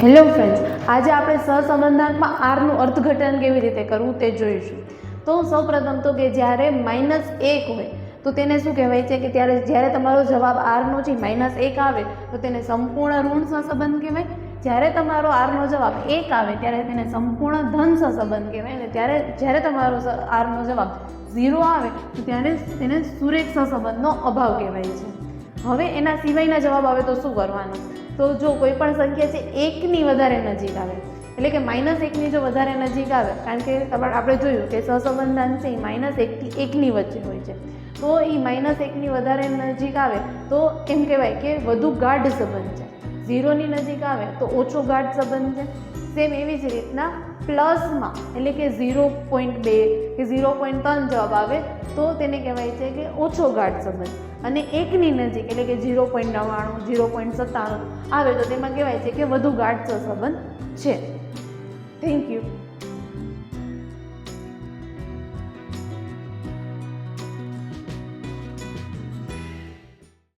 Hello friends, આજે આપણે સહસંબંધાંકમાં આરનું અર્થઘટન કેવી રીતે કરવું તે જોઈશું. તો સૌપ્રથમ તો કે જ્યારે -1 હોય તો તેને શું કહેવાય છે કે જ્યારે તમારો જવાબ આરનો છે -1 આવે તો તેને સંપૂર્ણ ઋણ સહસંબંધ કહેવાય. જ્યારે તમારો આરનો જવાબ 1 આવે ત્યારે તેને સંપૂર્ણ ધન સહસંબંધ કહેવાય. અને જ્યારે તમારો આરનો જવાબ 0 આવે તો ત્યારે તેને સુરેખ સહસંબંધનો અભાવ કહેવાય છે. હવે એના સિવાયના જવાબ આવે તો શું કરવાનું? તો જો કોઈ પણ સંખ્યા છે 1ની વધારે નજીક આવે, એટલે કે -1ની જો વધારે નજીક આવે, કારણ કે આપણે જોયું કે સહસંબંધાંક છે એ -1 થી 1ની વચ્ચે હોય છે, તો એ -1ની વધારે નજીક આવે તો એમ કહેવાય કે વધુ ગાઢ સંબંધ છે. 0ની નજીક આવે તો ઓછો ગાઢ સંબંધ છે. સેમ એવી જ રીતના પ્લસમાં, એટલે કે 0.2 કે 0.3 જવાબ આવે તો તેને કહેવાય છે કે ઓછો ગાઢ સંબંધ. અને 1ની નજીક, એટલે કે 0.99 0.97 આવે તો તેમાં કહેવાય છે કે વધુ ગાઢ સહસંબંધ છે. Thank you.